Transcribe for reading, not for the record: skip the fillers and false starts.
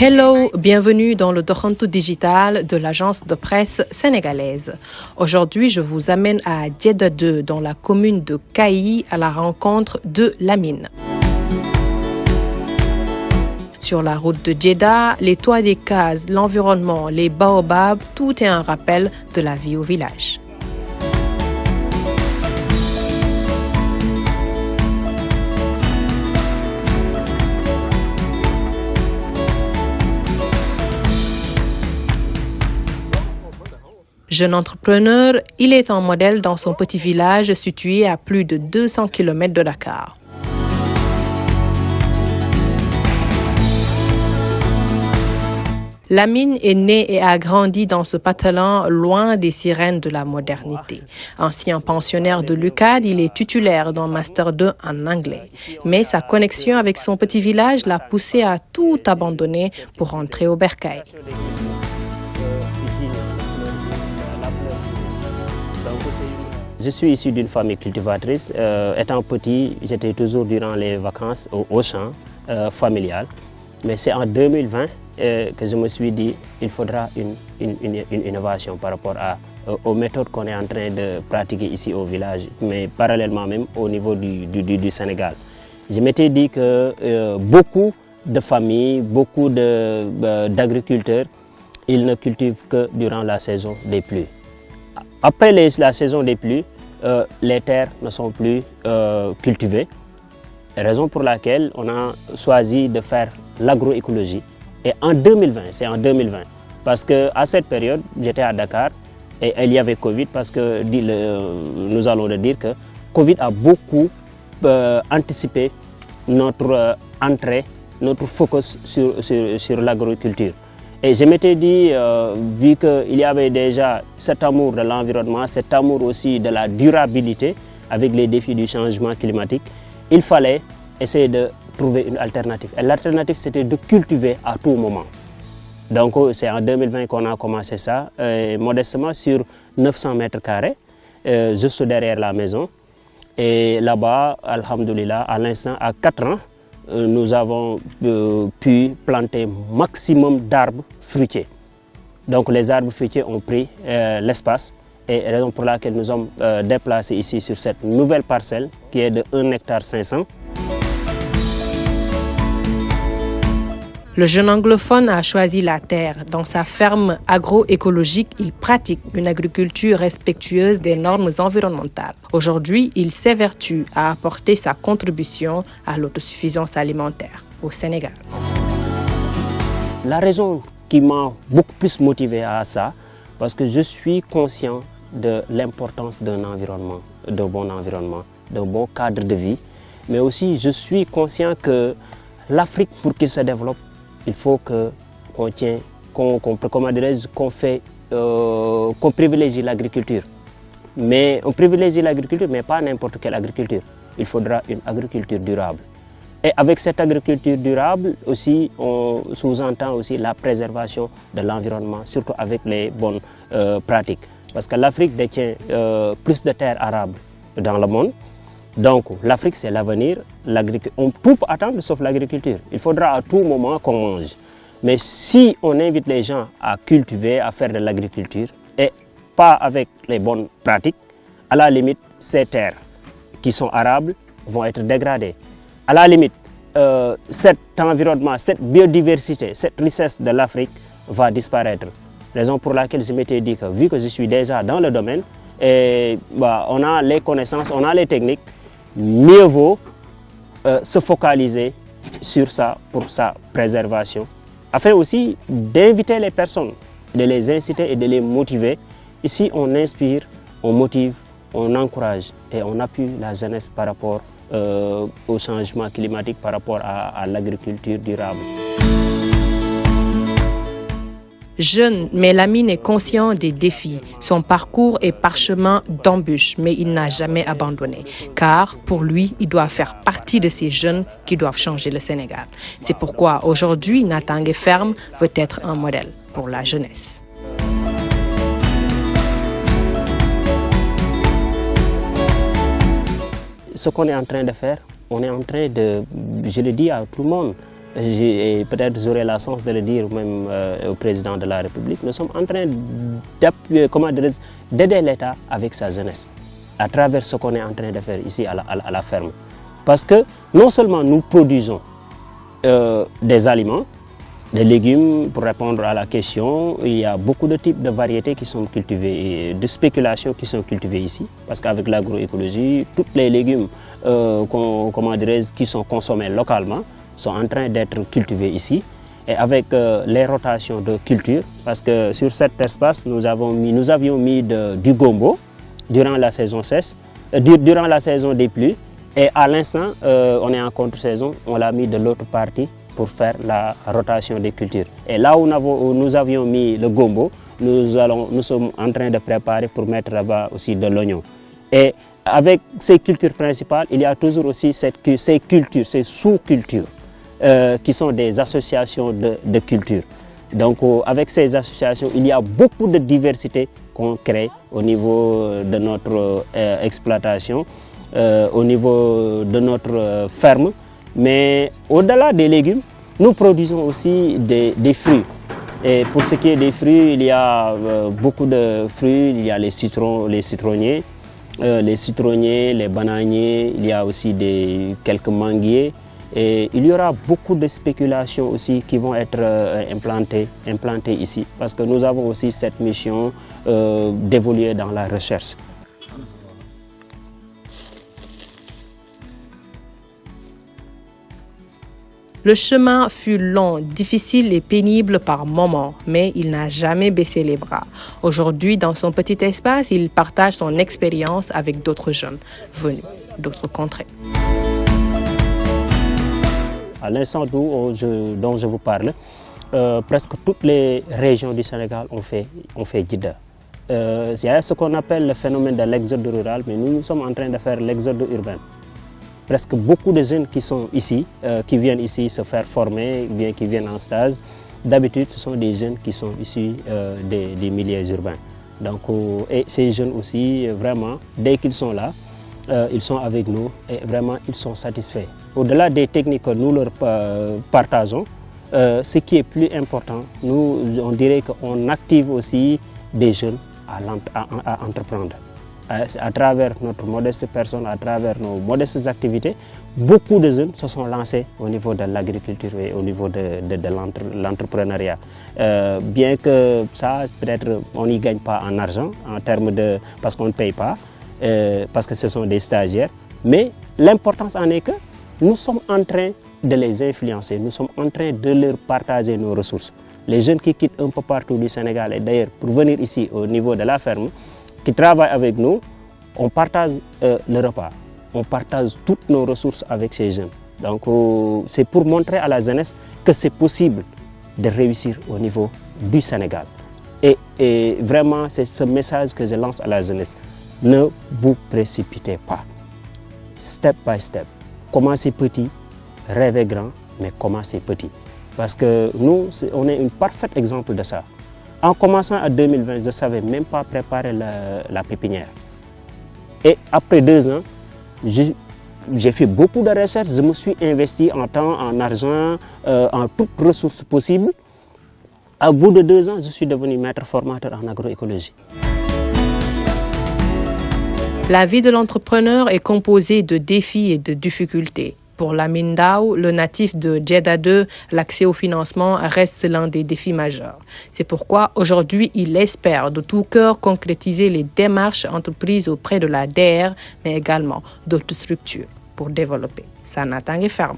Hello, bienvenue dans le Doxantu digital de l'agence de presse sénégalaise. Aujourd'hui, je vous amène à Djeddah 2, dans la commune de Kayi, à la rencontre de Lamine. Sur la route de Djeddah, les toits des cases, l'environnement, les baobabs, tout est un rappel de la vie au village. Jeune entrepreneur, il est un modèle dans son petit village situé à plus de 200 km de Dakar. Lamine est né et a grandi dans ce patelin loin des sirènes de la modernité. Ancien pensionnaire de l'UCAD, il est titulaire d'un Master 2 en anglais. Mais sa connexion avec son petit village l'a poussé à tout abandonner pour rentrer au bercail. Je suis issu d'une famille cultivatrice. Étant petit, j'étais toujours durant les vacances au champ familial. Mais c'est en 2020 que je me suis dit qu'il faudra une innovation par rapport aux méthodes qu'on est en train de pratiquer ici au village, mais parallèlement même au niveau du Sénégal. Je m'étais dit que beaucoup de familles, beaucoup d'agriculteurs, ils ne cultivent que durant la saison des pluies. Après la saison des pluies, les terres ne sont plus cultivées, raison pour laquelle on a choisi de faire l'agroécologie. Et en 2020, c'est en 2020, parce qu'à cette période, j'étais à Dakar et il y avait Covid, parce que nous allons le dire que Covid a beaucoup anticipé notre entrée, notre focus sur l'agriculture. Et je m'étais dit, vu qu'il y avait déjà cet amour de l'environnement, cet amour aussi de la durabilité avec les défis du changement climatique, il fallait essayer de trouver une alternative. Et l'alternative, c'était de cultiver à tout moment. Donc c'est en 2020 qu'on a commencé ça, modestement sur 900 mètres carrés, juste derrière la maison. Et là-bas, alhamdoulilah, à l'instant, à 4 ans, nous avons pu planter maximum d'arbres fruitiers. Donc les arbres fruitiers ont pris l'espace, et raison pour laquelle nous sommes déplacés ici sur cette nouvelle parcelle qui est de 1,5 hectare. Le jeune anglophone a choisi la terre. Dans sa ferme agroécologique, il pratique une agriculture respectueuse des normes environnementales. Aujourd'hui, il s'évertue à apporter sa contribution à l'autosuffisance alimentaire au Sénégal. La raison qui m'a beaucoup plus motivé à ça, parce que je suis conscient de l'importance d'un environnement, d'un bon cadre de vie, mais aussi je suis conscient que l'Afrique, pour qu'il se développe, il faut qu'on privilégie l'agriculture. Mais on privilégie l'agriculture, mais pas n'importe quelle agriculture. Il faudra une agriculture durable. Et avec cette agriculture durable, aussi, on sous-entend aussi la préservation de l'environnement, surtout avec les bonnes pratiques. Parce que l'Afrique détient plus de terres arables dans le monde. Donc l'Afrique, c'est l'avenir. On peut attendre sauf l'agriculture. Il faudra à tout moment qu'on mange. Mais si on invite les gens à cultiver, à faire de l'agriculture, et pas avec les bonnes pratiques, à la limite, ces terres qui sont arables vont être dégradées. À la limite, cet environnement, cette biodiversité, cette richesse de l'Afrique va disparaître. Raison pour laquelle je m'étais dit que, vu que je suis déjà dans le domaine, et, on a les connaissances, on a les techniques, mieux vaut se focaliser sur ça pour sa préservation. Afin aussi d'inviter les personnes, de les inciter et de les motiver. Ici, on inspire, on motive, on encourage et on appuie la jeunesse par rapport au changement climatique, par rapport à l'agriculture durable. Jeune, mais Lamine est conscient des défis. Son parcours est parchemin d'embûches, mais il n'a jamais abandonné. Car pour lui, il doit faire partie de ces jeunes qui doivent changer le Sénégal. C'est pourquoi aujourd'hui, Natangué Ferme veut être un modèle pour la jeunesse. Ce qu'on est en train de faire, on est en train de, je le dis à tout le monde, et peut-être j'aurai la chance de le dire même au président de la République, nous sommes en train d'aider l'État avec sa jeunesse, à travers ce qu'on est en train de faire ici à la ferme. Parce que non seulement nous produisons des aliments, des légumes, pour répondre à la question, il y a beaucoup de types de variétés qui sont cultivées, de spéculations qui sont cultivées ici. Parce qu'avec l'agroécologie, tous les légumes qui sont consommés localement sont en train d'être cultivés ici. Et avec les rotations de culture, parce que sur cet espace, nous avions mis du gombo durant la saison sèche, durant la saison des pluies. Et à l'instant, on est en contre-saison, on l'a mis de l'autre partie pour faire la rotation des cultures. Et là où nous avions mis le gombo, nous sommes en train de préparer pour mettre là-bas aussi de l'oignon. Et avec ces cultures principales, il y a toujours aussi ces cultures, ces sous-cultures, qui sont des associations de cultures. Donc avec ces associations, il y a beaucoup de diversité qu'on crée au niveau de notre exploitation, au niveau de notre ferme. Mais au-delà des légumes, nous produisons aussi des fruits. Et pour ce qui est des fruits, il y a beaucoup de fruits. Il y a les citronniers, les bananiers, il y a aussi quelques manguiers. Et il y aura beaucoup de spéculations aussi qui vont être implantées ici. Parce que nous avons aussi cette mission d'évoluer dans la recherche. Le chemin fut long, difficile et pénible par moments, mais il n'a jamais baissé les bras. Aujourd'hui, dans son petit espace, il partage son expérience avec d'autres jeunes venus d'autres contrées. À l'instant dont je vous parle, presque toutes les régions du Sénégal ont fait Djida. Il y a ce qu'on appelle le phénomène de l'exode rural, mais nous sommes en train de faire l'exode urbain. Presque beaucoup de jeunes qui sont ici, qui viennent ici se faire former, qui viennent en stage, d'habitude ce sont des jeunes qui sont issus des milieux urbains. Donc, et ces jeunes aussi, vraiment, dès qu'ils sont là, ils sont avec nous et vraiment ils sont satisfaits. Au-delà des techniques que nous leur partageons, ce qui est plus important, on dirait qu'on active aussi des jeunes à entreprendre. À travers notre modeste personne, à travers nos modestes activités, beaucoup de jeunes se sont lancés au niveau de l'agriculture et au niveau de l'entrepreneuriat. Bien que ça, peut-être, on n'y gagne pas en argent, parce qu'on ne paye pas, parce que ce sont des stagiaires. Mais l'importance en est que nous sommes en train de les influencer, nous sommes en train de leur partager nos ressources. Les jeunes qui quittent un peu partout du Sénégal et d'ailleurs pour venir ici au niveau de la ferme, qui travaillent avec nous, on partage le repas, on partage toutes nos ressources avec ces jeunes. Donc c'est pour montrer à la jeunesse que c'est possible de réussir au niveau du Sénégal. Et vraiment, c'est ce message que je lance à la jeunesse. Ne vous précipitez pas. Step by step. Commencez petit, rêvez grand, mais commencez petit. Parce que nous, on est un parfait exemple de ça. En commençant en 2020, je ne savais même pas préparer la pépinière. Et après 2 ans, j'ai fait beaucoup de recherches, je me suis investi en temps, en argent, en toutes ressources possibles. Au bout de 2 ans, je suis devenu maître formateur en agroécologie. La vie de l'entrepreneur est composée de défis et de difficultés. Pour Lamine Ndao, le natif de Djeddah 2, l'accès au financement reste l'un des défis majeurs. C'est pourquoi aujourd'hui, il espère de tout cœur concrétiser les démarches entreprises auprès de la DER, mais également d'autres structures pour développer sa Natangué ferme.